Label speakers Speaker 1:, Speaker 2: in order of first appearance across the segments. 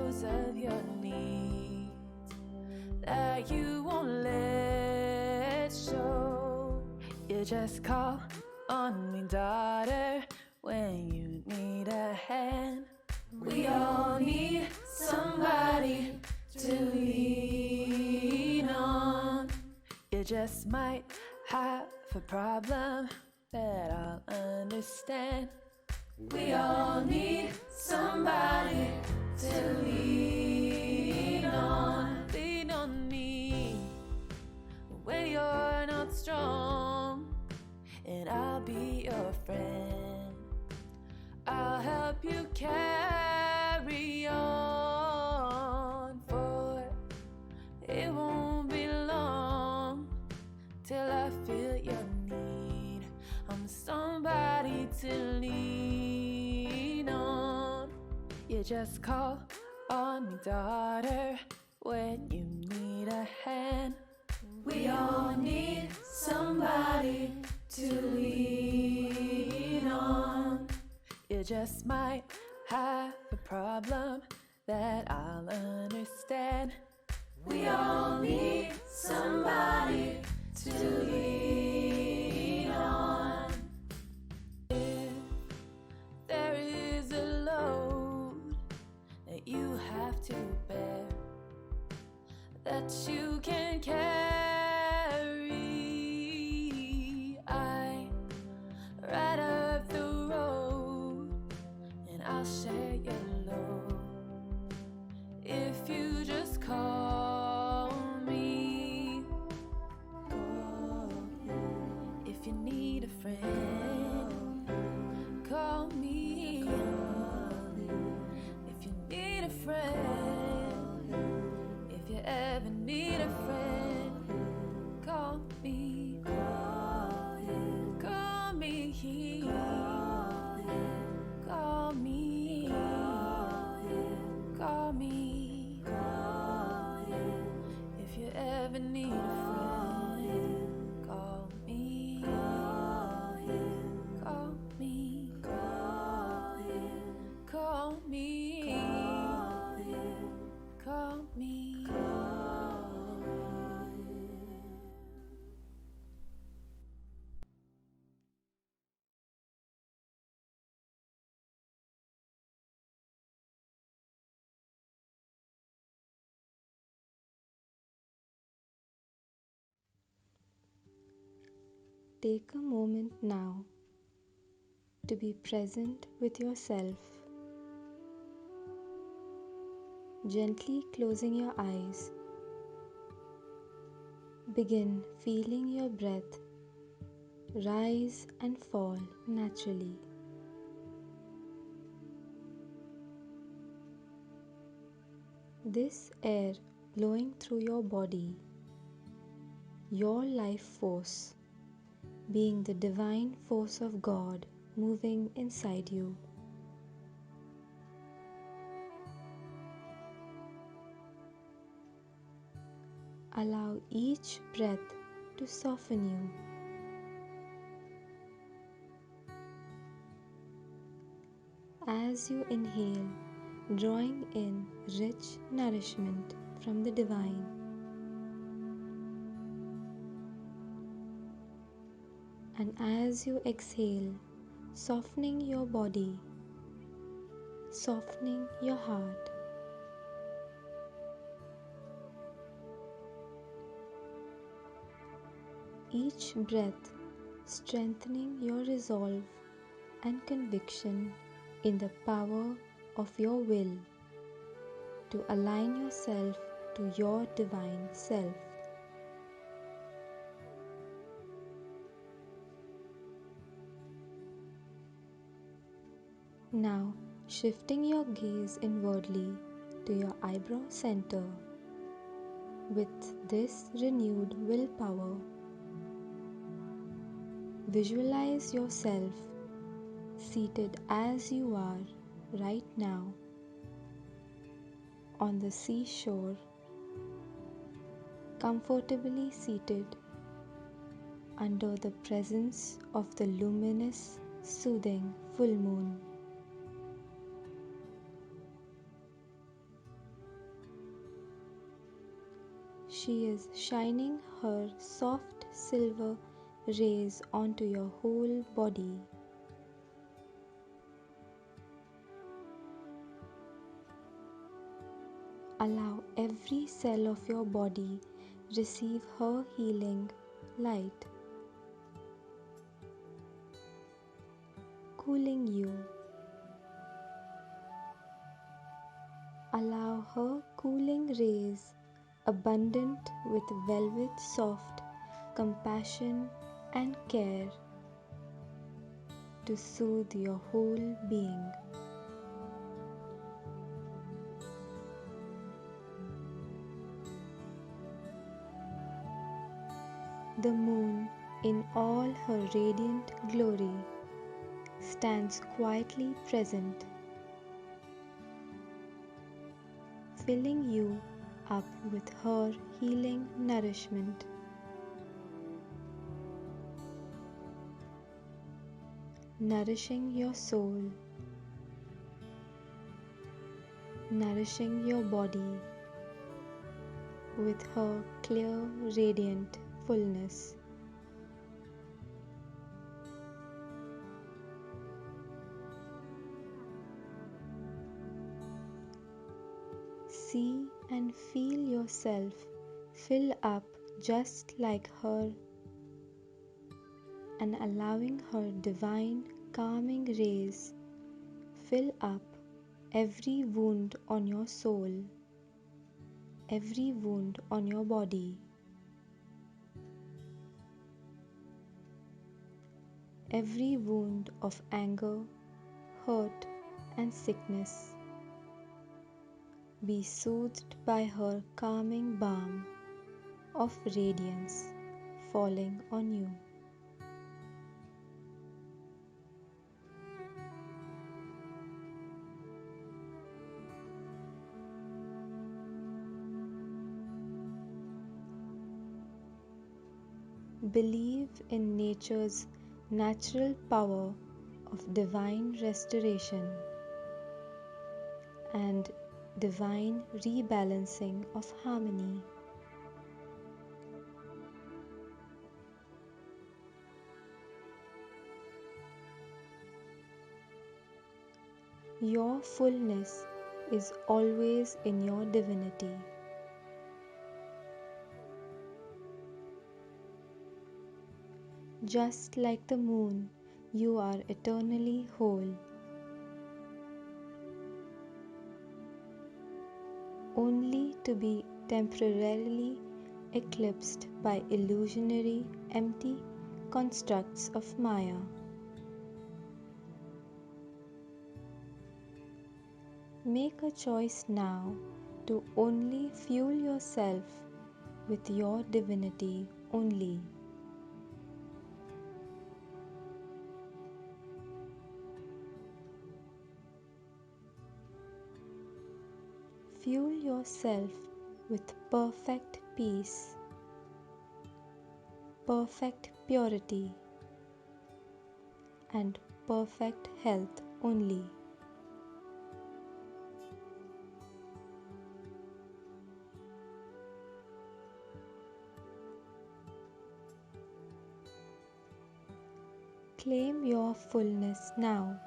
Speaker 1: most of your needs that you won't let show. You just call on me, daughter, when you need a hand. We all need somebody to lean on. You just might have a problem that I'll understand. We all need somebody to lean on. Lean on me when you're not strong, and I'll be your friend. I'll help you carry on, for it won't be long till I feel your need. I'm somebody to lean on. You just call on me, daughter, when you need a hand. We all need somebody to lean on. You just might have a problem that I'll understand. We all need somebody to lean on. If there is a load that you have to bear, that you can carry, I ride up the road and I'll share your load. If you just call me, if you need a friend, call me. If you need a friend, if you ever need a friend, call me. Call me. Call me. Call me. If you ever need a friend, call me. Call me. Call me. Call me.
Speaker 2: Take a moment now to be present with yourself. Gently closing your eyes, begin feeling your breath rise and fall naturally. This air blowing through your body, your life force, being the divine force of God moving inside you. Allow each breath to soften you. As you inhale, drawing in rich nourishment from the divine. And as you exhale, softening your body, softening your heart. Each breath strengthening your resolve and conviction in the power of your will to align yourself to your divine self. Now, shifting your gaze inwardly to your eyebrow center. With this renewed willpower, visualize yourself seated as you are right now on the seashore, comfortably seated under the presence of the luminous, soothing full moon. She is shining her soft silver rays onto your whole body. Allow every cell of your body receive her healing light, cooling you. Allow her cooling rays, abundant with velvet soft compassion and care, to soothe your whole being. The moon, in all her radiant glory, stands quietly present, filling you up with her healing nourishment. Nourishing your soul, nourishing your body with her clear, radiant fullness. See and feel yourself fill up just like her, and allowing her divine calming rays fill up every wound on your soul, every wound on your body, every wound of anger, hurt, and sickness. Be soothed by her calming balm of radiance falling on you. Believe in nature's natural power of divine restoration and divine rebalancing of harmony. Your fullness is always in your divinity. Just like the moon, you are eternally whole, only to be temporarily eclipsed by illusionary, empty constructs of Maya. Make a choice now to only fuel yourself with your divinity only. Fuel yourself with perfect peace, perfect purity, and perfect health only. Claim your fullness now,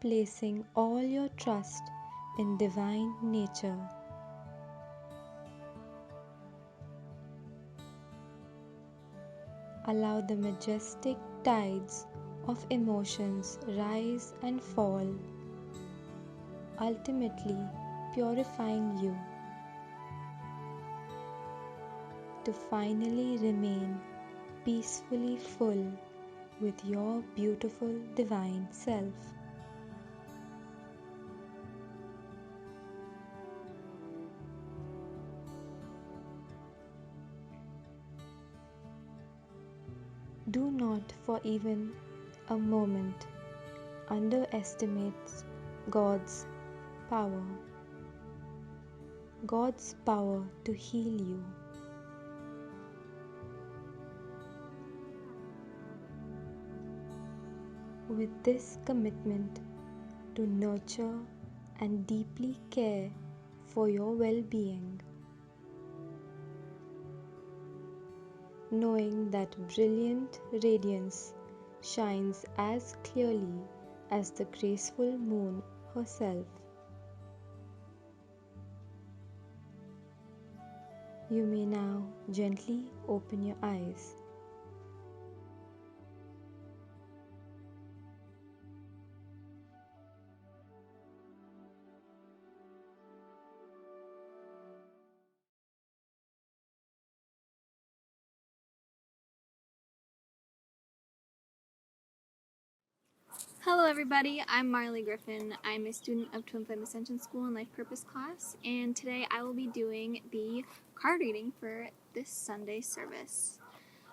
Speaker 2: placing all your trust in divine nature. Allow the majestic tides of emotions rise and fall, ultimately purifying you to finally remain peacefully full with your beautiful divine self. Do not for even a moment underestimate God's power. God's power to heal you. With this commitment to nurture and deeply care for your well-being. Knowing that brilliant radiance shines as clearly as the graceful moon herself. You may now gently open your eyes.
Speaker 3: Hello everybody, I'm Marley Griffin. I'm a student of Twin Flame Ascension School in Life Purpose class, and today I will be doing the card reading for this Sunday service.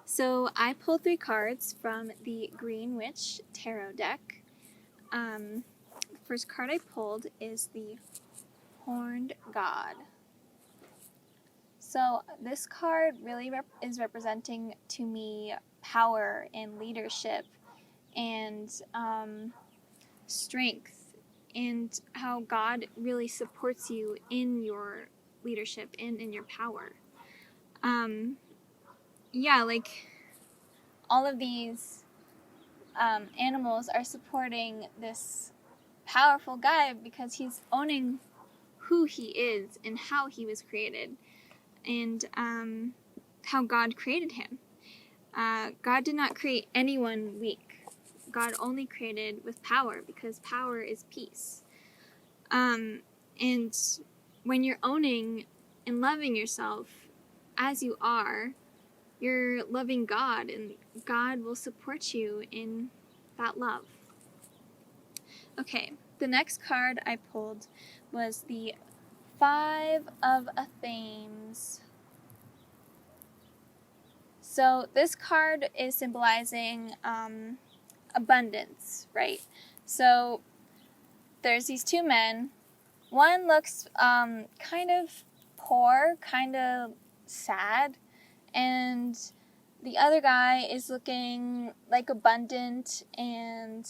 Speaker 3: So I pulled 3 cards from the Green Witch Tarot deck. The first card I pulled is the Horned God. So this card really is representing to me power and leadership and strength, and how God really supports you in your leadership and in your power. Like all of these animals are supporting this powerful guy because he's owning who he is and how he was created, and how God created him. God did not create anyone weak. God only created with power, because power is peace. And when you're owning and loving yourself as you are, you're loving God, and God will support you in that love. Okay, the next card I pulled was the 5 of Athenes. So this card is symbolizing abundance, right? So there's these 2 men. One looks kind of poor, kind of sad, and the other guy is looking like abundant and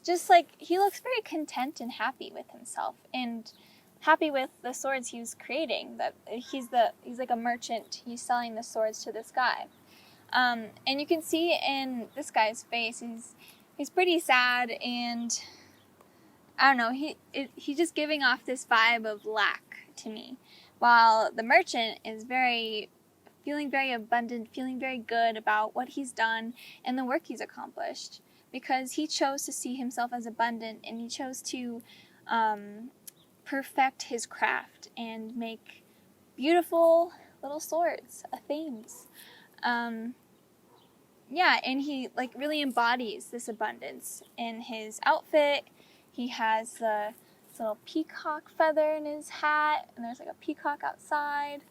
Speaker 3: just like he looks very content and happy with himself and happy with the swords he was creating. That he's like a merchant. He's selling the swords to this guy, and you can see in this guy's face he's pretty sad, and I don't know, he's just giving off this vibe of lack to me, while the merchant is feeling very abundant, feeling very good about what he's done and the work he's accomplished, because he chose to see himself as abundant, and he chose to perfect his craft and make beautiful little swords, themes. And he like really embodies this abundance in his outfit. He has this little peacock feather in his hat, and there's like a peacock outside.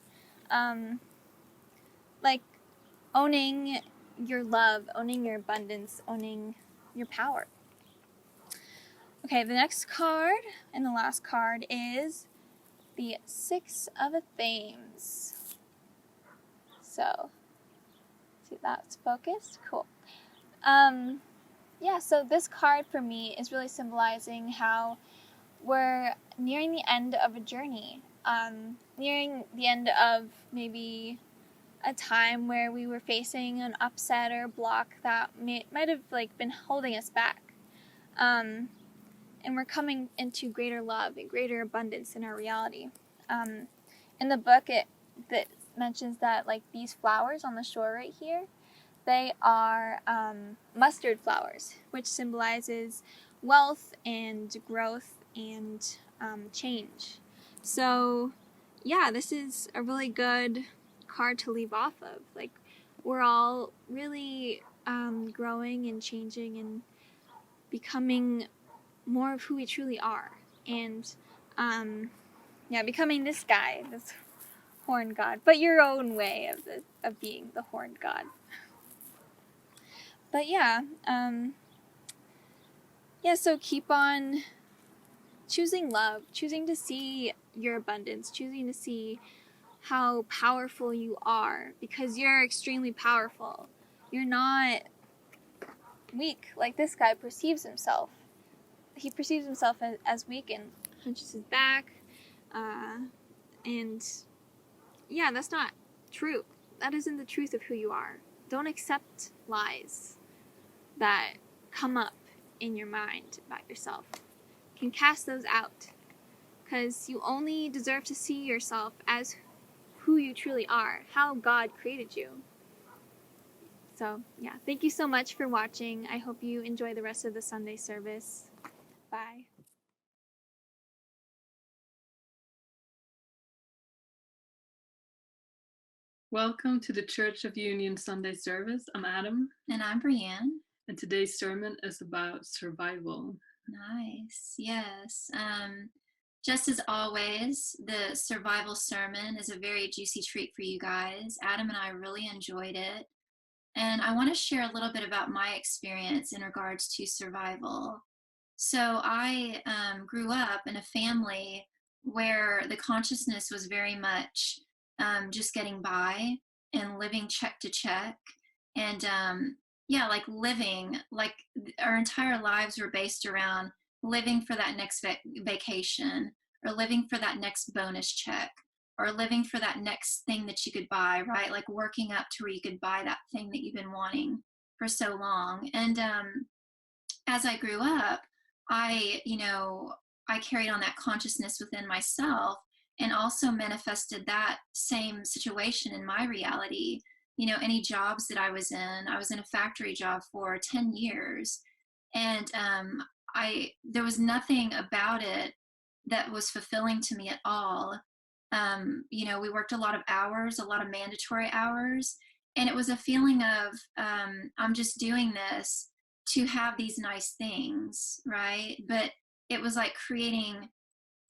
Speaker 3: Like owning your love, owning your abundance, owning your power. Okay, the next card and the last card is the 6 of Athenes. So, see, that's focused. Cool. So this card for me is really symbolizing how we're nearing the end of a journey, nearing the end of maybe a time where we were facing an upset or a block that might have like been holding us back, and we're coming into greater love and greater abundance in our reality. In the book, that mentions that like these flowers on the shore right here, they are mustard flowers, which symbolizes wealth and growth and change. So, this is a really good card to leave off of. Like, we're all really growing and changing and becoming more of who we truly are. And, becoming this guy, this horned god, but your own way of being the horned god. But so keep on choosing love, choosing to see your abundance, choosing to see how powerful you are, because you're extremely powerful. You're not weak like this guy perceives himself. He perceives himself as weak, and hunches his back. And yeah, that's not true. That isn't the truth of who you are. Don't accept lies that come up in your mind about yourself. You can cast those out, because you only deserve to see yourself as who you truly are, how God created you. So, yeah, thank you so much for watching. I hope you enjoy the rest of the Sunday service. Bye.
Speaker 4: Welcome to the Church of Union Sunday service. I'm Adam.
Speaker 5: And I'm Brianne.
Speaker 4: And today's sermon is about survival.
Speaker 5: Nice. Yes. Just as always, the survival sermon is a very juicy treat for you guys. Adam and I really enjoyed it. And I want to share a little bit about my experience in regards to survival. So I grew up in a family where the consciousness was very much just getting by and living check to check. And like living, like our entire lives were based around living for that next vacation, or living for that next bonus check, or living for that next thing that you could buy, right? Like working up to where you could buy that thing that you've been wanting for so long. And as I grew up, I carried on that consciousness within myself, and also manifested that same situation in my reality. Any jobs that I was in a factory job for 10 years. And there was nothing about it that was fulfilling to me at all. We worked a lot of hours, a lot of mandatory hours. And it was a feeling of, I'm just doing this to have these nice things, right? But it was like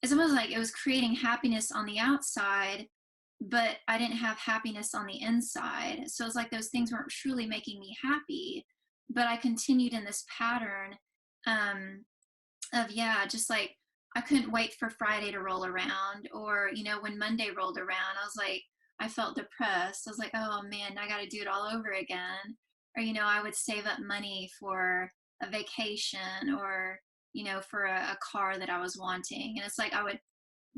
Speaker 5: it's almost like it was creating happiness on the outside, but I didn't have happiness on the inside. So it's like those things weren't truly making me happy, but I continued in this pattern of, just like, I couldn't wait for Friday to roll around, or, when Monday rolled around, I felt depressed. I was like, oh man, I got to do it all over again. Or, I would save up money for a vacation, or, for a car that I was wanting. And it's like I would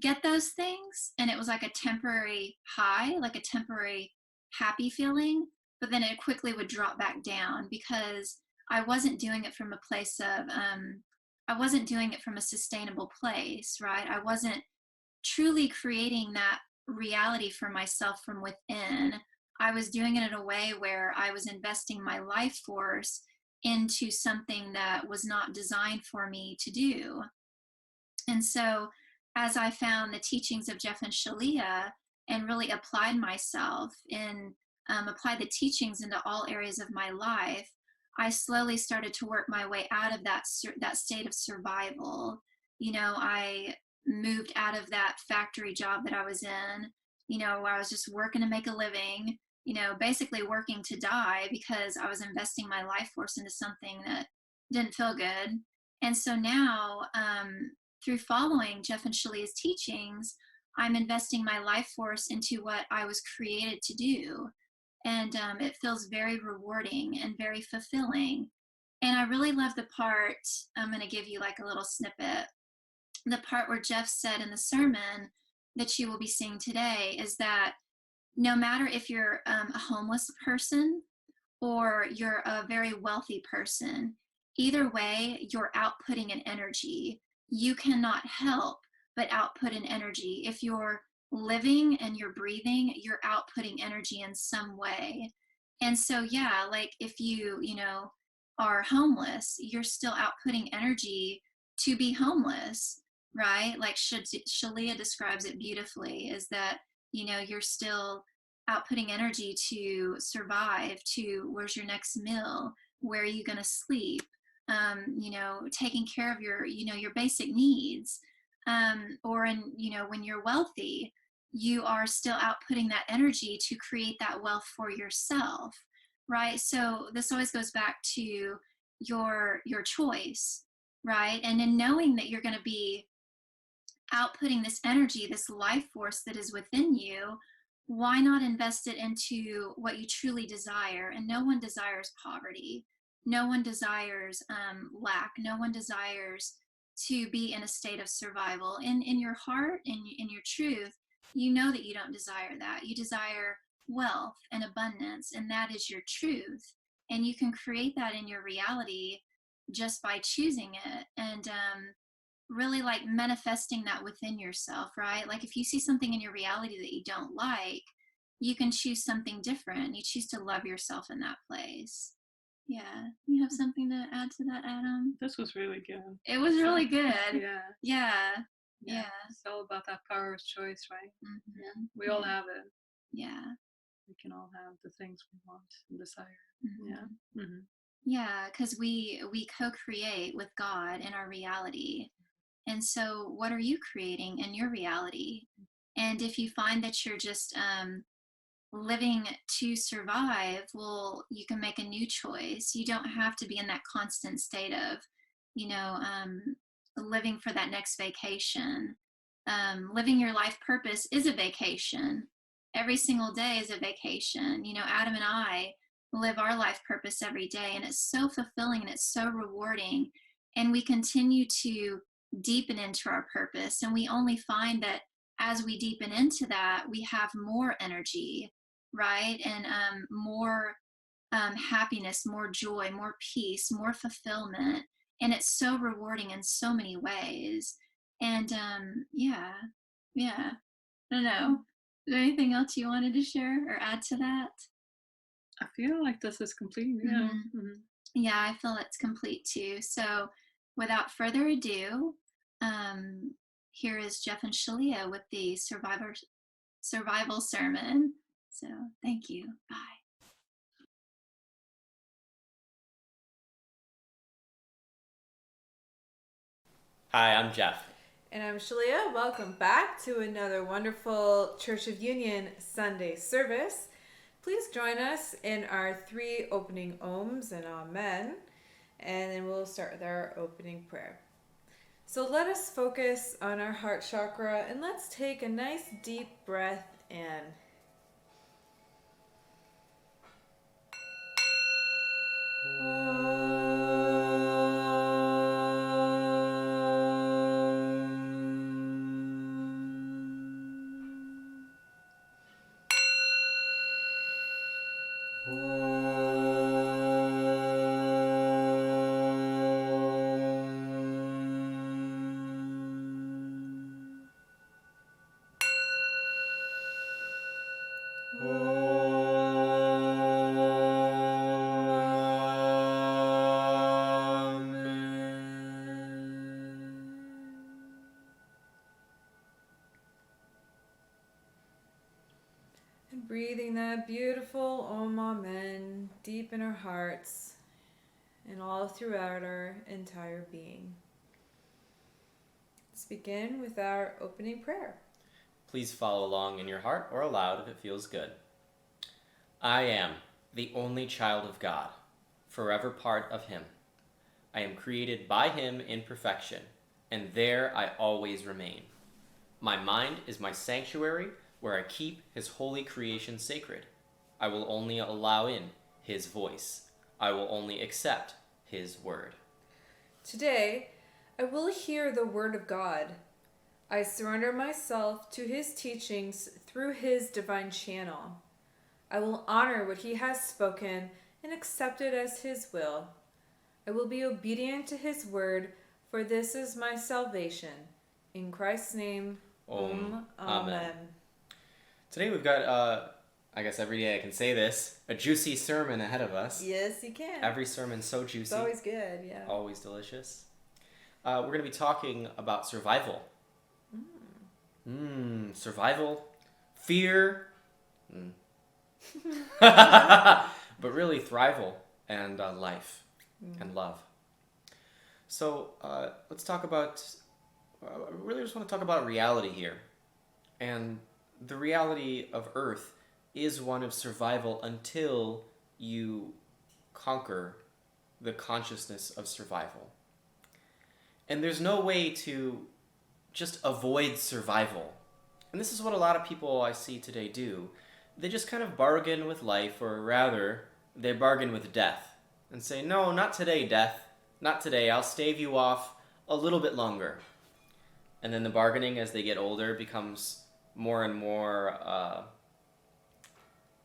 Speaker 5: get those things, and it was like a temporary high, like a temporary happy feeling, but then it quickly would drop back down, because I wasn't doing it from a place of, I wasn't doing it from a sustainable place, right? I wasn't truly creating that reality for myself from within. I was doing it in a way where I was investing my life force into something that was not designed for me to do. And so as I found the teachings of Jeff and Shaleia and really applied myself and applied the teachings into all areas of my life, I slowly started to work my way out of that state of survival. I moved out of that factory job that I was in, where I was just working to make a living, basically working to die, because I was investing my life force into something that didn't feel good. And so now, through following Jeff and Shaleia's teachings, I'm investing my life force into what I was created to do. And it feels very rewarding and very fulfilling. And I really love the part, I'm going to give you like a little snippet. The part where Jeff said in the sermon that you will be seeing today is that no matter if you're a homeless person or you're a very wealthy person, either way, you're outputting an energy. You cannot help but output an energy. If you're living and you're breathing, you're outputting energy in some way. And so, like if you are homeless, you're still outputting energy to be homeless, right? Like Shaleia describes it beautifully, is that, you're still outputting energy to survive, to where's your next meal, where are you going to sleep, taking care of your basic needs. Or when you're wealthy, you are still outputting that energy to create that wealth for yourself, right? So this always goes back to your choice, right? And in knowing that you're going to be outputting this energy, this life force that is within you, why not invest it into what you truly desire? And no one desires poverty. No one desires lack. No one desires to be in a state of survival. In your heart, in your truth, you know that you don't desire that. You desire wealth and abundance, and that is your truth. And you can create that in your reality just by choosing it, and really like manifesting that within yourself, right? Like if you see something in your reality that you don't like, you can choose something different. You choose to love yourself in that place. Yeah. You have something to add to that, Adam?
Speaker 4: This was really good.
Speaker 5: It was really good.
Speaker 4: Yeah.
Speaker 5: Yeah.
Speaker 4: Yeah.
Speaker 5: Yeah.
Speaker 4: It's all about that power of choice, right?
Speaker 5: Mm-hmm.
Speaker 4: Yeah. We all have it.
Speaker 5: Yeah.
Speaker 4: We can all have the things we want and desire.
Speaker 5: Mm-hmm.
Speaker 4: Yeah. Mm-hmm.
Speaker 5: Yeah, because we co-create with God in our reality. And so what are you creating in your reality? And if you find that you're just living to survive, well, you can make a new choice. You don't have to be in that constant state of, living for that next vacation. Living your life purpose is a vacation. Every single day is a vacation. Adam and I live our life purpose every day, and it's so fulfilling and it's so rewarding. And we continue to deepen into our purpose, and we only find that as we deepen into that, we have more energy, right? And more happiness, more joy, more peace, more fulfillment. And it's so rewarding in so many ways. And yeah. I don't know. Is there anything else you wanted to share or add to that?
Speaker 4: I feel like this is complete. Yeah.
Speaker 5: Mm-hmm.
Speaker 4: Mm-hmm.
Speaker 5: Yeah, I feel it's complete too. So without further ado, here is Jeff and Shaleia with the survival sermon. So thank you. Bye.
Speaker 6: Hi, I'm Jeff.
Speaker 1: And I'm Shaleia. Welcome back to another wonderful Church of Union Sunday service. Please join us in our 3 opening ohms and amen, and then we'll start with our opening prayer. So let us focus on our heart chakra, and let's take a nice deep breath in. And breathing that beautiful Om Amen deep in our hearts and all throughout our entire being. Let's begin with our opening prayer.
Speaker 6: Please follow along in your heart or aloud if it feels good. I am the only child of God, forever part of Him. I am created by Him in perfection, and there I always remain. My mind is my sanctuary, where I keep His holy creation sacred. I will only allow in His voice. I will only accept His word.
Speaker 1: Today, I will hear the word of God. I surrender myself to His teachings through His divine channel. I will honor what He has spoken and accept it as His will. I will be obedient to His word, for this is my salvation. In Christ's name, Amen.
Speaker 6: Today we've got, I guess every day I can say this, a juicy sermon ahead of us.
Speaker 1: Yes, you can.
Speaker 6: Every sermon's so juicy.
Speaker 1: It's always good, yeah.
Speaker 6: Always delicious. We're going to be talking about survival. Survival, fear, but really thrival and life and love. So let's talk about, I really just want to talk about reality here. And the reality of Earth is one of survival until you conquer the consciousness of survival. And there's no way to just avoid survival. And this is what a lot of people I see today do. They just kind of bargain with life, or rather, they bargain with death and say, no, not today, death. Not today. I'll stave you off. a little bit longer. And then the bargaining as they get older becomes more and more,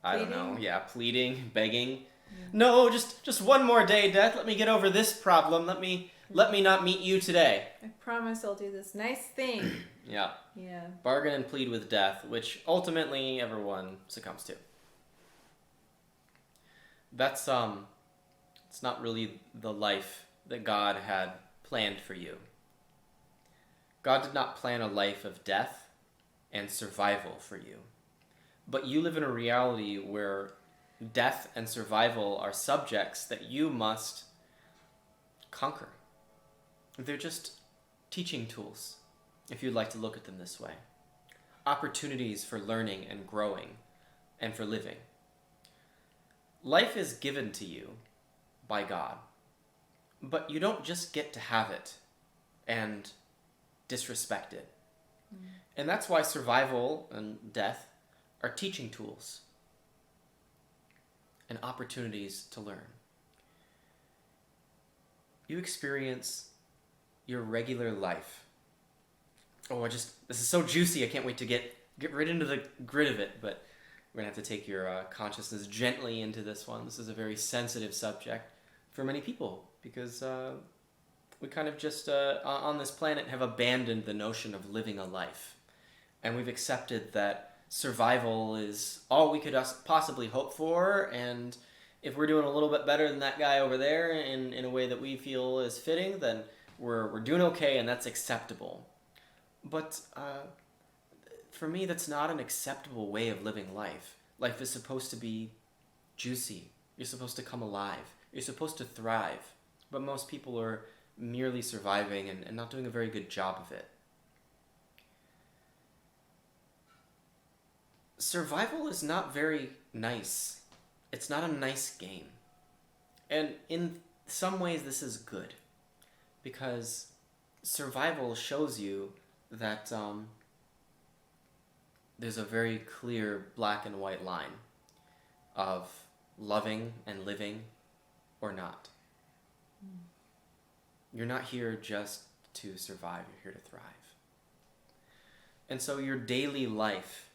Speaker 6: I don't know, pleading, begging. No, just one more day, Death. Let me get over this problem. Let me not meet you today.
Speaker 1: I promise I'll do this nice thing.
Speaker 6: Yeah.
Speaker 1: Yeah.
Speaker 6: Bargain and plead with death, which ultimately everyone succumbs to. That's it's not really the life that God had planned for you. God did not plan a life of death and survival for you. But you live in a reality where death and survival are subjects that you must conquer. They're just teaching tools, if you'd like to look at them this way. Opportunities for learning and growing and for living. Life is given to you by God, but you don't just get to have it and disrespect it. And that's why survival and death are teaching tools and opportunities to learn. You experience your regular life. Oh, this is so juicy. I can't wait to get right into the grit of it, but we're going to have to take your consciousness gently into this one. This is a very sensitive subject for many people because we kind of just, on this planet, have abandoned the notion of living a life. And we've accepted that survival is all we could possibly hope for, and if we're doing a little bit better than that guy over there in a way that we feel is fitting, then we're doing okay, and that's acceptable. But for me, that's not an acceptable way of living life. Life is supposed to be juicy. You're supposed to come alive. You're supposed to thrive. But most people are merely surviving and not doing a very good job of it. Survival is not very nice. It's not a nice game. And in some ways, this is good. Because survival shows you that there's a very clear black and white line of loving and living or not. You're not here just to survive. You're here to thrive. And so your daily life,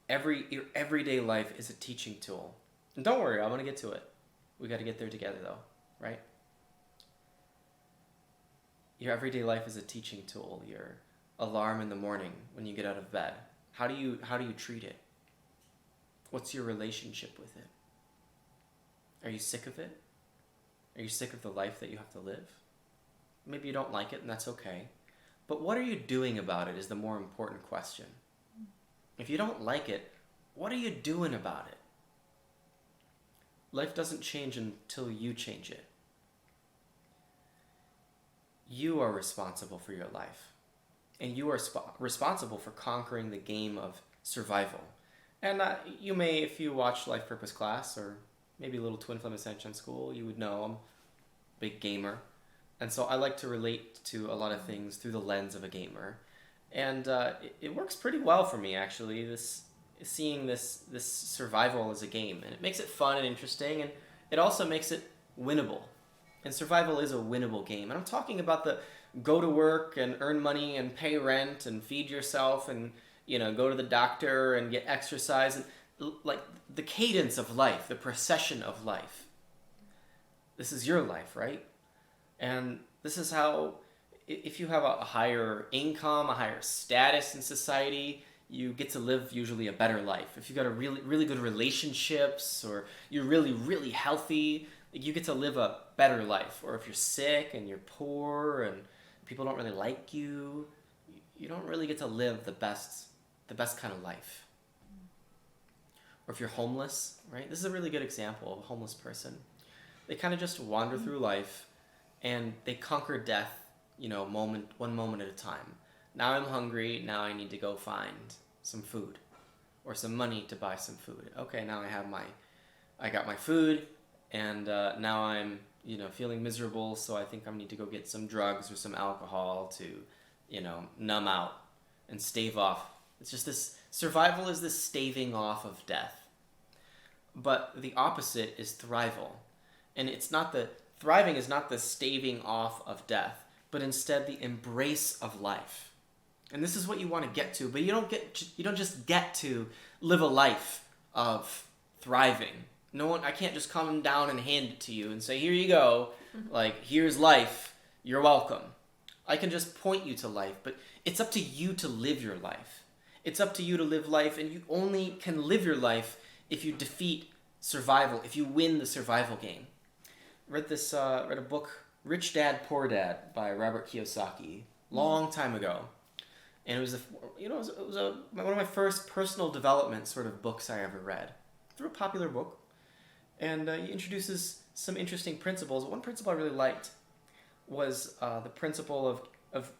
Speaker 6: your everyday life is a teaching tool. And don't worry, I'm going to get to it. We got to get there together though, right? Your everyday life is a teaching tool. Your alarm in the morning when you get out of bed. How do you treat it? What's your relationship with it? Are you sick of it? Are you sick of the life that you have to live? Maybe you don't like it, and that's okay. But what are you doing about it is the more important question. If you don't like it, what are you doing about it? Life doesn't change until you change it. You are responsible for your life. And you are responsible for conquering the game of survival. And you may, if you watch Life Purpose class or maybe a little Twin Flame Ascension School, you would know I'm a big gamer. And so I like to relate to a lot of things through the lens of a gamer. And it works pretty well for me, actually, seeing this survival as a game. And it makes it fun and interesting, and it also makes it winnable. And survival is a winnable game. And I'm talking about the go to work and earn money and pay rent and feed yourself and, go to the doctor and get exercise. And like the cadence of life, the procession of life. This is your life, right? And this is how, if you have a higher income, a higher status in society, you get to live usually a better life. If you've got a really, really good relationships or you're really, really healthy, you get to live a better life. Or if you're sick and you're poor and people don't really like you, you don't really get to live the best kind of life. Or if you're homeless, right? This is a really good example of a homeless person. They kind of just wander through life and they conquer death, one moment at a time. Now I'm hungry, now I need to go find some food or some money to buy some food. Okay, now I got my food, and now I'm, feeling miserable, so I think I need to go get some drugs or some alcohol to, numb out and stave off. It's just this, survival is this staving off of death. But the opposite is thrival. And thriving is not the staving off of death. but instead the embrace of life. And this is what you want to get to, but you don't just get to live a life of thriving. I can't just come down and hand it to you and say, here you go, like, here's life, you're welcome. I can just point you to life, but it's up to you to live your life. It's up to you to live life, and you only can live your life if you defeat survival, if you win the survival game. Read a book, Rich Dad, Poor Dad by Robert Kiyosaki, long time ago. And it was one of my first personal development sort of books I ever read. It's a real popular book. And he introduces some interesting principles. One principle I really liked was the principle of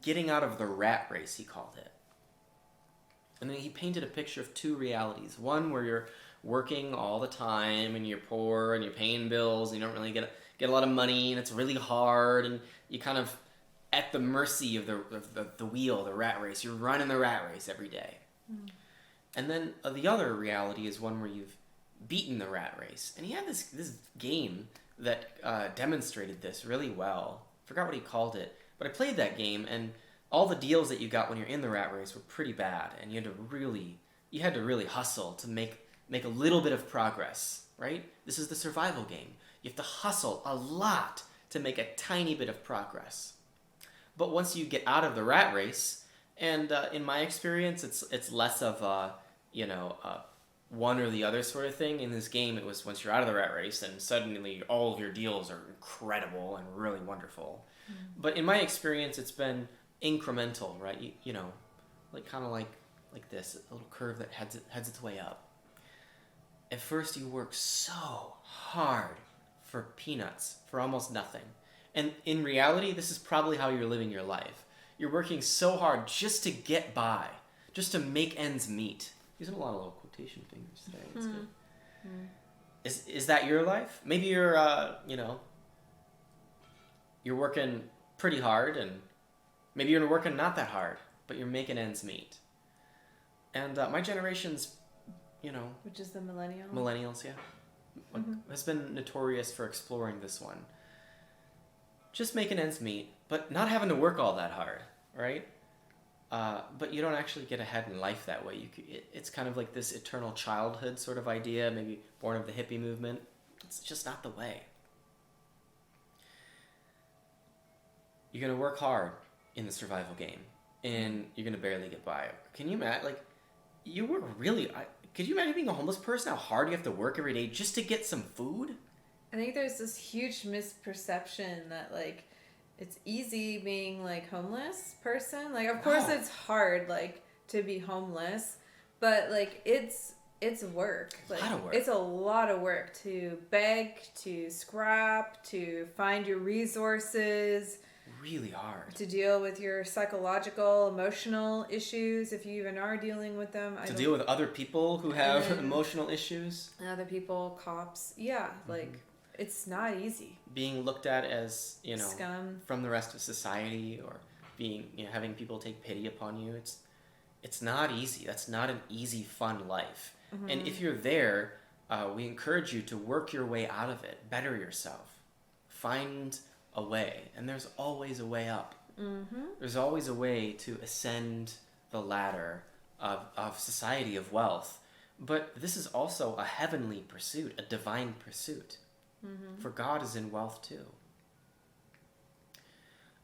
Speaker 6: getting out of the rat race, he called it. And then he painted a picture of two realities. One where you're working all the time and you're poor and you're paying bills and you don't really get a lot of money and it's really hard and you kind of at the mercy of the wheel, the rat race. You're running the rat race every day. And then the other reality is one where you've beaten the rat race. And he had this game that demonstrated this really well. I forgot what he called it, but I played that game, and all the deals that you got when you're in the rat race were pretty bad, and you had to really hustle to make a little bit of progress, right? This is the survival game. You have to hustle a lot to make a tiny bit of progress. But once you get out of the rat race, and in my experience, it's less of a one or the other sort of thing. In this game, it was once you're out of the rat race, and suddenly all of your deals are incredible and really wonderful. But in my experience, it's been incremental, right? Like kind of like this, a little curve that heads its way up. At first, you work so hard for peanuts, for almost nothing. And in reality, this is probably how you're living your life. You're working so hard just to get by, just to make ends meet. Using a lot of little quotation fingers today. It's good. Is that your life? Maybe you're you're working pretty hard, and maybe you're working not that hard, but you're making ends meet. And my generation's,
Speaker 1: which is the
Speaker 6: millennials, yeah, has been notorious for exploring this one. Just making ends meet, but not having to work all that hard, right? But you don't actually get ahead in life that way. It's kind of like this eternal childhood sort of idea, maybe born of the hippie movement. It's just not the way. You're going to work hard in the survival game, and you're going to barely get by. Can you imagine, you work really... could you imagine being a homeless person, how hard you have to work every day just to get some food?
Speaker 1: I think there's this huge misperception that, it's easy being, homeless person. Of course it's hard, to be homeless, but, it's work.
Speaker 6: A lot of work.
Speaker 1: It's a lot of work to beg, to scrap, to find your resources.
Speaker 6: Really hard.
Speaker 1: To deal with your psychological, emotional issues, if you even are dealing with them.
Speaker 6: To deal with other people who have emotional issues.
Speaker 1: Other people, cops. Yeah, it's not easy.
Speaker 6: Being looked at as,
Speaker 1: scum
Speaker 6: from the rest of society, or being, having people take pity upon you. It's not easy. That's not an easy, fun life. And if you're there, we encourage you to work your way out of it. Better yourself. Find a way. And there's always a way up. There's always a way to ascend the ladder of society, of wealth. But this is also a heavenly pursuit, a divine pursuit. For God is in wealth too.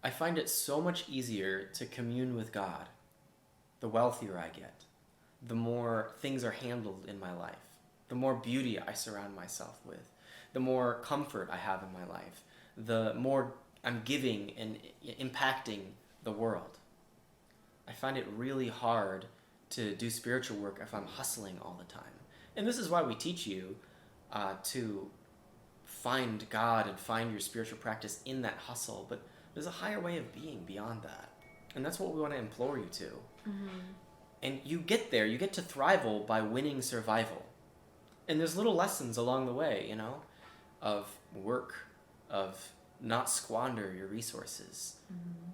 Speaker 6: I find it so much easier to commune with God the wealthier I get, the more things are handled in my life, the more beauty I surround myself with, the more comfort I have in my life, the more I'm giving and impacting the world. I find it really hard to do spiritual work if I'm hustling all the time. And this is why we teach you to find God and find your spiritual practice in that hustle, but there's a higher way of being beyond that. And that's what we want to implore you to. And you get there, you get to thrival by winning survival. And there's little lessons along the way, of work, of not squander your resources.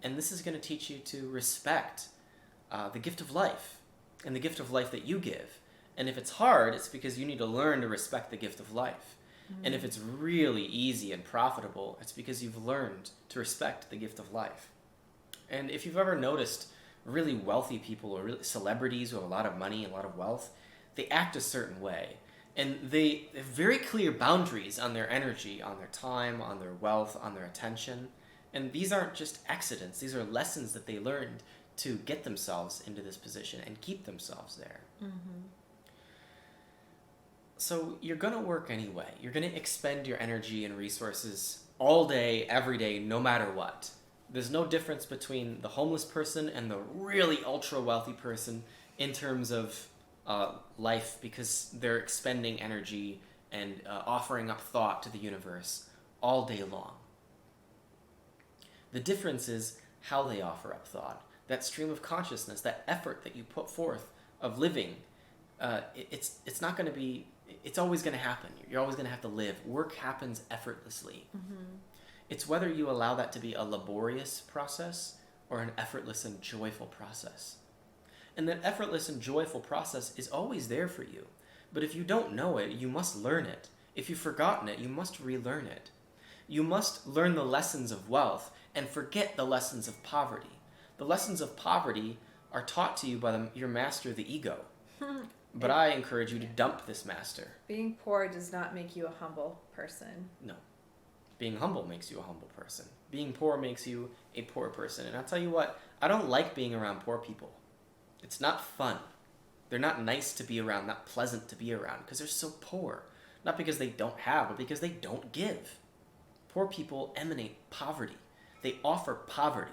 Speaker 6: And this is going to teach you to respect the gift of life and the gift of life that you give. And if it's hard, it's because you need to learn to respect the gift of life. And if it's really easy and profitable, it's because you've learned to respect the gift of life. And if you've ever noticed really wealthy people or really celebrities who have a lot of money and a lot of wealth, they act a certain way. And they have very clear boundaries on their energy, on their time, on their wealth, on their attention. And these aren't just accidents. These are lessons that they learned to get themselves into this position and keep themselves there. So you're going to work anyway. You're going to expend your energy and resources all day, every day, no matter what. There's no difference between the homeless person and the really ultra wealthy person in terms of life, because they're expending energy and offering up thought to the universe all day long. The difference is how they offer up thought. That stream of consciousness, that effort that you put forth of living, it's not going to be, it's always going to happen. You're always going to have to live. Work happens effortlessly. It's whether you allow that to be a laborious process or an effortless and joyful process. And that effortless and joyful process is always there for you. But if you don't know it, you must learn it. If you've forgotten it, you must relearn it. You must learn the lessons of wealth and forget the lessons of poverty. The lessons of poverty are taught to you by your master, the ego. But I encourage you to dump this master.
Speaker 1: Being poor does not make you a humble person.
Speaker 6: No. Being humble makes you a humble person. Being poor makes you a poor person. And I'll tell you what, I don't like being around poor people. It's not fun. They're not nice to be around, not pleasant to be around, because they're so poor. Not because they don't have, but because they don't give. Poor people emanate poverty. They offer poverty.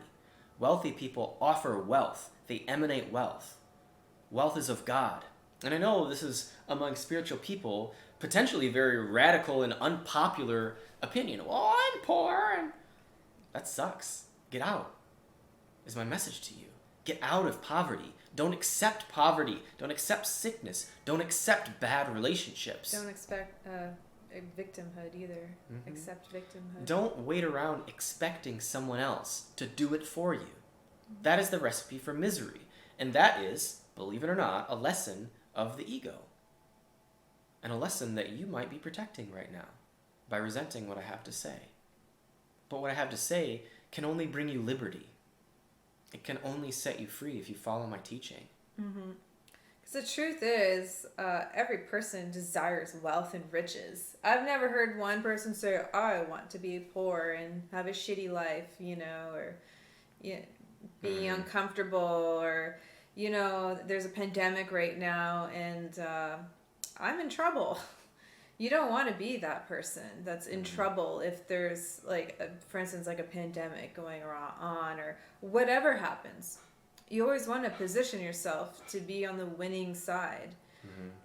Speaker 6: Wealthy people offer wealth. They emanate wealth. Wealth is of God. And I know this is, among spiritual people, potentially a very radical and unpopular opinion. Well, I'm poor, and that sucks. Get out, is my message to you. Get out of poverty. Don't accept poverty. Don't accept sickness. Don't accept bad relationships.
Speaker 1: Don't expect a victimhood either. Accept victimhood.
Speaker 6: Don't wait around expecting someone else to do it for you. That is the recipe for misery. And that is, believe it or not, a lesson of the ego. And a lesson that you might be protecting right now by resenting what I have to say. But what I have to say can only bring you liberty. It can only set you free if you follow my teaching.
Speaker 1: Because the truth is, every person desires wealth and riches. I've never heard one person say, oh, I want to be poor and have a shitty life, or be uncomfortable, or, there's a pandemic right now and I'm in trouble. You don't want to be that person that's in trouble if there's, for instance, a pandemic going on or whatever happens. You always want to position yourself to be on the winning side.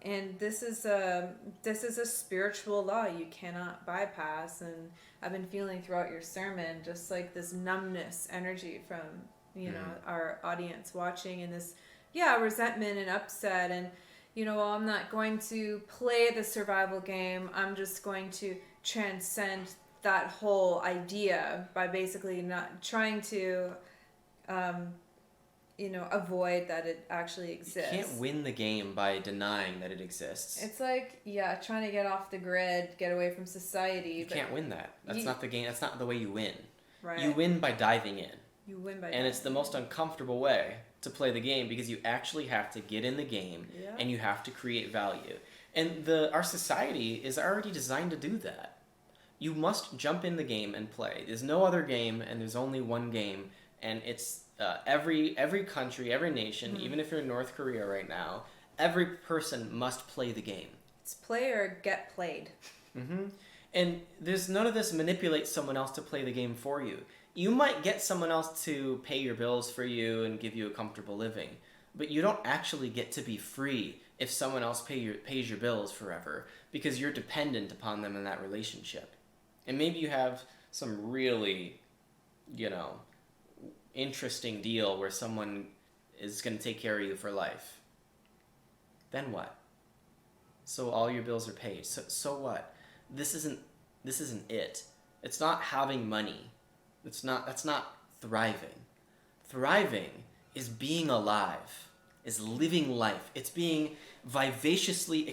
Speaker 1: And this is a spiritual law you cannot bypass. And I've been feeling throughout your sermon just this numbness energy from our audience watching, and this resentment and upset, and well, I'm not going to play the survival game. I'm just going to transcend that whole idea by basically not trying to avoid that it actually exists.
Speaker 6: You can't win the game by denying that it exists.
Speaker 1: It's trying to get off the grid, get away from society.
Speaker 6: You can't win that. That's not the game. That's not the way you win.
Speaker 1: Right.
Speaker 6: You win by diving in.
Speaker 1: You win by
Speaker 6: And it's the most uncomfortable way to play the game, because you actually have to get in the game and you have to create value. And our society is already designed to do that. You must jump in the game and play. There's no other game, and there's only one game, and it's every country, every nation, even if you're in North Korea right now, every person must play the game.
Speaker 1: It's play or get played.
Speaker 6: And there's none of this manipulate someone else to play the game for you. You might get someone else to pay your bills for you and give you a comfortable living, but you don't actually get to be free if someone else pays your bills forever, because you're dependent upon them in that relationship. And maybe you have some really, interesting deal where someone is going to take care of you for life. Then what? So all your bills are paid. So what? This isn't it. It's not having money. That's not thriving. Thriving is being alive, is living life. It's being vivaciously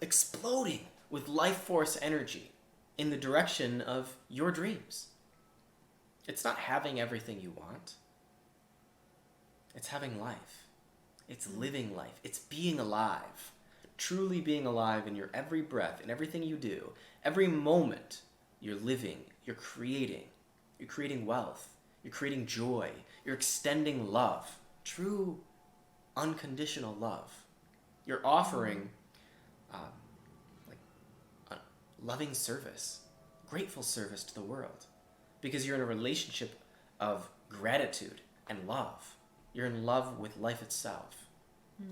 Speaker 6: exploding with life force energy. in the direction of your dreams. It's not having everything you want. It's having life. It's living life. It's being alive. Truly being alive in your every breath, in everything you do. Every moment you're living, you're creating. You're creating wealth. You're creating joy. You're extending love. True, unconditional love. You're offering a loving service, grateful service to the world. Because you're in a relationship of gratitude and love. You're in love with life itself.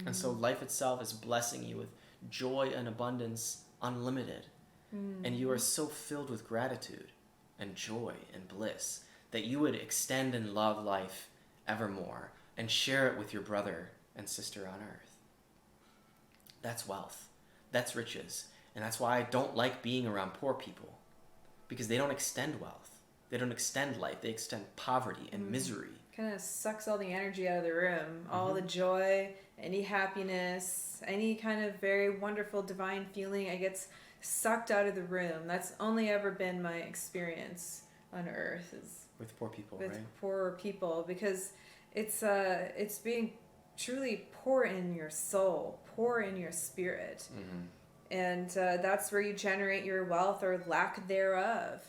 Speaker 6: And so life itself is blessing you with joy and abundance unlimited. And you are so filled with gratitude and joy and bliss that you would extend and love life evermore and share it with your brother and sister on earth. That's wealth. That's riches. And that's why I don't like being around poor people, because they don't extend wealth. They don't extend life. They extend poverty and misery.
Speaker 1: Kind of sucks all the energy out of the room, all the joy, any happiness, any kind of very wonderful divine feeling. It gets sucked out of the room. That's only ever been my experience on earth, is
Speaker 6: With poor people,
Speaker 1: with
Speaker 6: right?
Speaker 1: poor people, because it's being truly poor in your soul, poor in your spirit. And that's where you generate your wealth or lack thereof.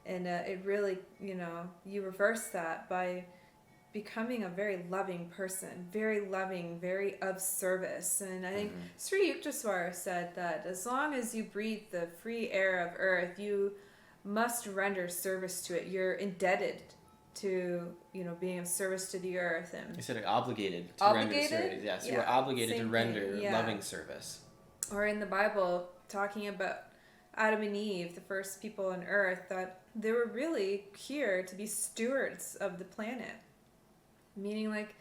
Speaker 1: And it really, you reverse that by becoming a very loving person, very loving, very of service. And I think Sri Yukteswar said that as long as you breathe the free air of earth, you must render service to it. You're indebted to, being of service to the earth. And
Speaker 6: You said obligated to
Speaker 1: Obligated?
Speaker 6: render service. Yes, you
Speaker 1: Yeah,
Speaker 6: are obligated to
Speaker 1: same
Speaker 6: render
Speaker 1: thing, yeah.
Speaker 6: loving service.
Speaker 1: or in the Bible, talking about Adam and Eve, the first people on earth, that they were really here to be stewards of the planet. Meaning, like,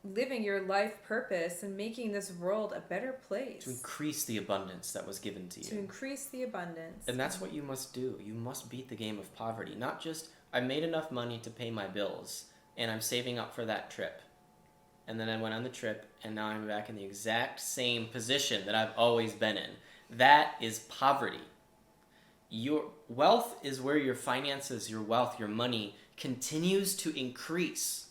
Speaker 1: living your life purpose and making this world a better place.
Speaker 6: To increase the abundance that was given to you.
Speaker 1: To increase the abundance.
Speaker 6: And that's what you must do. You must beat the game of poverty. Not just, I made enough money to pay my bills, and I'm saving up for that trip. And then I went on the trip, and now I'm back in the exact same position that I've always been in. That is poverty. Your wealth is where your finances, your wealth, your money continues to increase.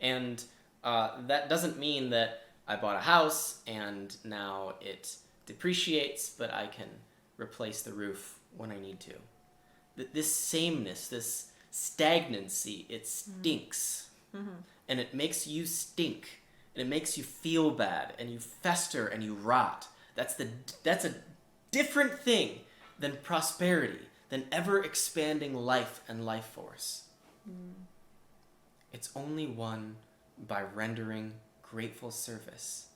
Speaker 6: And that doesn't mean that I bought a house and now it depreciates, but I can replace the roof when I need to. This sameness, this stagnancy, it stinks. Mm-hmm. And it makes you stink. And it makes you feel bad. And you fester and you rot. That's a different thing than prosperity, than ever expanding life and life force. It's only won by rendering grateful service.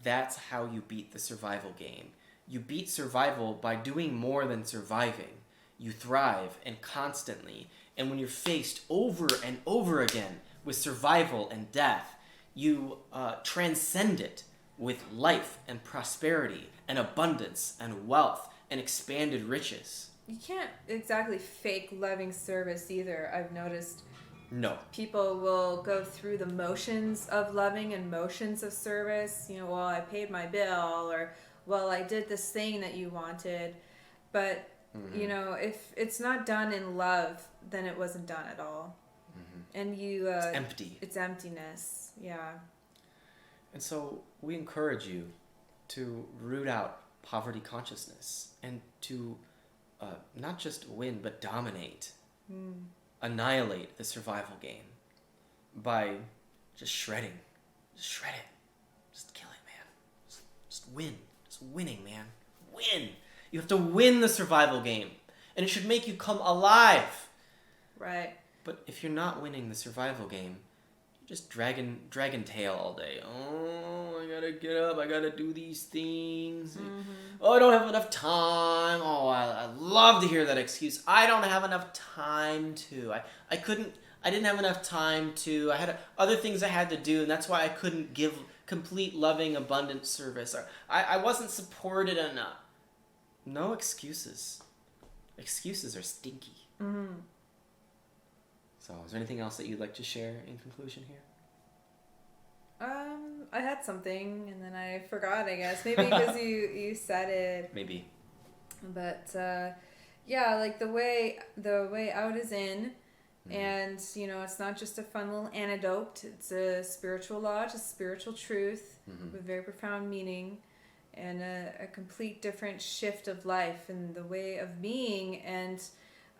Speaker 6: That's how you beat the survival game. You beat survival by doing more than surviving. You thrive, and constantly. And when you're faced over and over again with survival and death, you transcend it with life and prosperity and abundance and wealth and expanded riches.
Speaker 1: You can't exactly fake loving service either, I've noticed.
Speaker 6: No.
Speaker 1: People will go through the motions of loving and motions of service. Well, I paid my bill, or, well, I did this thing that you wanted. But, if it's not done in love, then it wasn't done at all. Mm-hmm. And
Speaker 6: it's empty.
Speaker 1: It's emptiness, yeah.
Speaker 6: And so we encourage you to root out poverty consciousness and to not just win, but dominate. Annihilate the survival game by just shredding. Just shred it. Just kill it, man. Just win. Just winning, man. Win. You have to win the survival game. And it should make you come alive.
Speaker 1: Right.
Speaker 6: But if you're not winning the survival game, you're just dragging tail all day. Oh, I gotta get up. I gotta do these things. Mm-hmm. Oh, I don't have enough time. Oh, I love to hear that excuse. I don't have enough time to. I didn't have enough time to. I had other things I had to do, and that's why I couldn't give complete, loving, abundant service. Or I wasn't supported enough. No excuses. Excuses are stinky. Mm-hmm. So, is there anything else that you'd like to share in conclusion here?
Speaker 1: I had something, and then I forgot, I guess. Maybe because you said it.
Speaker 6: Maybe.
Speaker 1: But, Yeah, like the way out is in, and it's not just a fun little anecdote. It's a spiritual law, it's a spiritual truth with very profound meaning, and a complete different shift of life and the way of being. And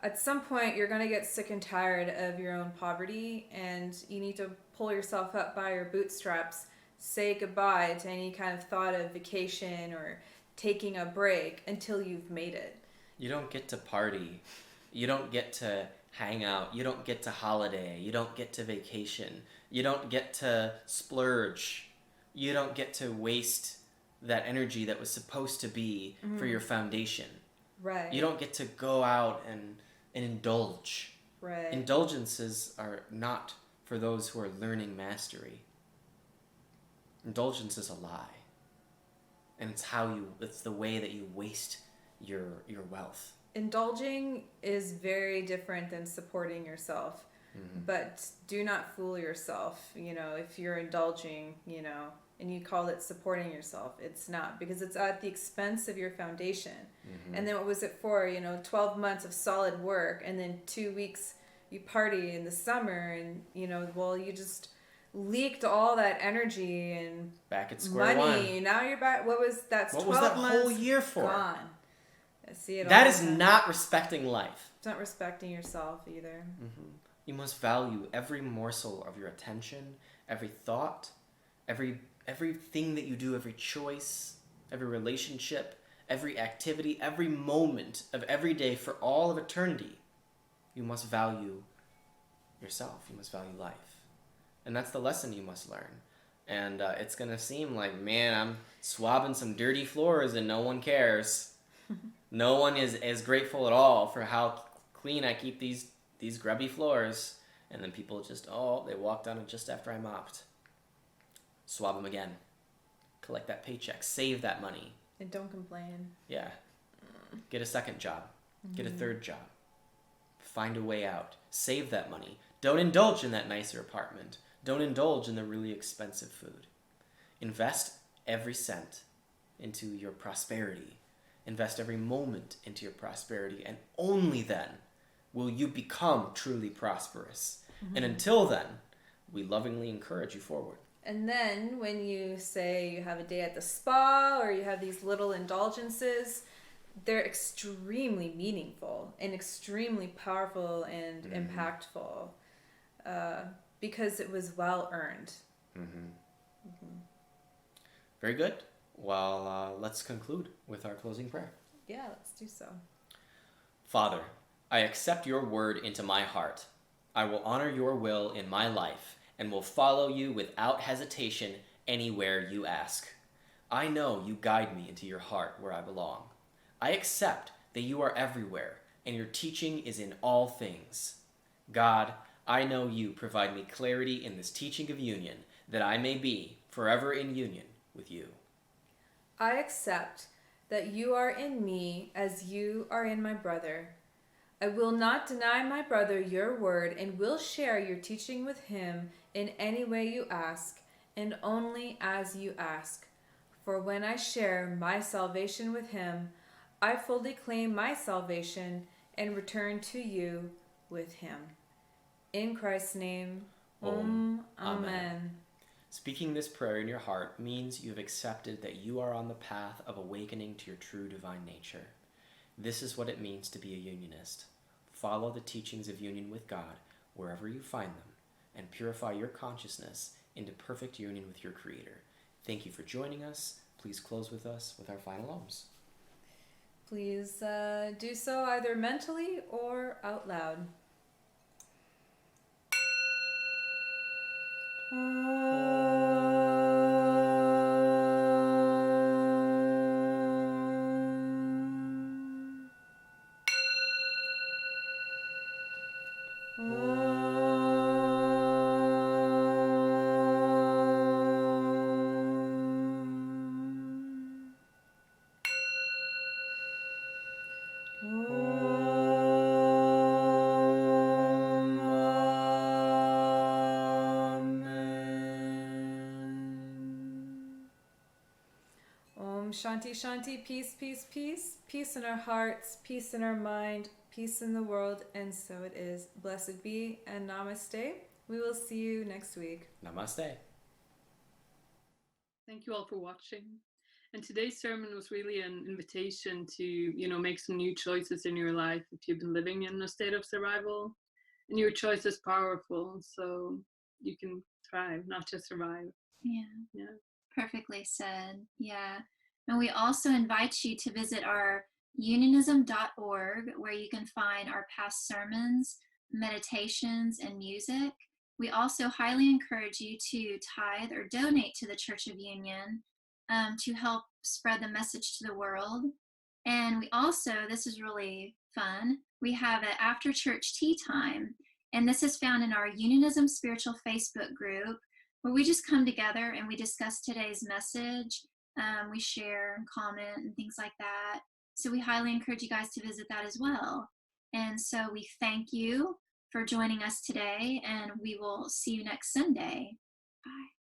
Speaker 1: at some point, you're gonna get sick and tired of your own poverty, and you need to pull yourself up by your bootstraps. Say goodbye to any kind of thought of vacation or taking a break until you've made it.
Speaker 6: You don't get to party. You don't get to hang out. You don't get to holiday. You don't get to vacation. You don't get to splurge. You don't get to waste that energy that was supposed to be for your foundation.
Speaker 1: Right.
Speaker 6: You don't get to go out and indulge.
Speaker 1: Right.
Speaker 6: Indulgences are not for those who are learning mastery. Indulgence is a lie. And it's the way that you waste your wealth.
Speaker 1: Indulging is very different than supporting yourself. But do not fool yourself. If you're indulging, and you call it supporting yourself, it's not, because it's at the expense of your foundation. And then what was it for? 12 months of solid work, and then 2 weeks you party in the summer, and you just leaked all that energy and
Speaker 6: back at square
Speaker 1: money.
Speaker 6: one.
Speaker 1: Now you're back. What was that 12
Speaker 6: that
Speaker 1: months
Speaker 6: whole year for?
Speaker 1: Gone. I see it.
Speaker 6: That
Speaker 1: all
Speaker 6: is
Speaker 1: the time.
Speaker 6: not respecting life.
Speaker 1: It's not respecting yourself either.
Speaker 6: You must value every morsel of your attention, every thought, everything that you do, every choice, every relationship, every activity, every moment of every day for all of eternity. You must value yourself. You must value life. And that's the lesson you must learn. And it's going to seem like, man, I'm swabbing some dirty floors and no one cares. No one is grateful at all for how clean I keep these grubby floors. And then people just, they walked on it just after I mopped. Swab them again. Collect that paycheck. Save that money.
Speaker 1: And don't complain.
Speaker 6: Yeah. Get a second job. Get a third job. Find a way out. Save that money. Don't indulge in that nicer apartment. Don't indulge in the really expensive food. Invest every cent into your prosperity. Invest every moment into your prosperity. And only then will you become truly prosperous. And until then, we lovingly encourage you forward.
Speaker 1: And then when you say you have a day at the spa or you have these little indulgences, they're extremely meaningful and extremely powerful and impactful because it was well earned.
Speaker 6: Very good. Well, let's conclude with our closing prayer.
Speaker 1: Yeah, let's do so.
Speaker 6: Father, I accept your word into my heart. I will honor your will in my life and will follow you without hesitation anywhere you ask. I know you guide me into your heart where I belong. I accept that you are everywhere and your teaching is in all things. God, I know you provide me clarity in this teaching of union, that I may be forever in union with you.
Speaker 1: I accept that you are in me as you are in my brother. I will not deny my brother your word and will share your teaching with him in any way you ask, and only as you ask. For when I share my salvation with him, I fully claim my salvation and return to you with him. In Christ's name, Amen.
Speaker 6: Speaking this prayer in your heart means you have accepted that you are on the path of awakening to your true divine nature. This is what it means to be a unionist. Follow the teachings of union with God wherever you find them, and purify your consciousness into perfect union with your Creator. Thank you for joining us. Please close with us with our final ohms.
Speaker 1: Please do so either mentally or out loud. Shanti Shanti, peace, peace, peace, peace in our hearts, peace in our mind, peace in the world, and so it is. Blessed be and namaste. We will see you next week.
Speaker 6: Namaste.
Speaker 4: Thank you all for watching. And today's sermon was really an invitation to, make some new choices in your life if you've been living in a state of survival. And your choice is powerful, so you can thrive, not just survive.
Speaker 5: Yeah. Perfectly said. Yeah. And we also invite you to visit our unionism.org, where you can find our past sermons, meditations, and music. We also highly encourage you to tithe or donate to the Church of Union to help spread the message to the world. And we also, this is really fun, we have an after church tea time. And this is found in our Unionism Spiritual Facebook group, where we just come together and we discuss today's message. We share and comment and things like that. So we highly encourage you guys to visit that as well. And so we thank you for joining us today, and we will see you next Sunday. Bye.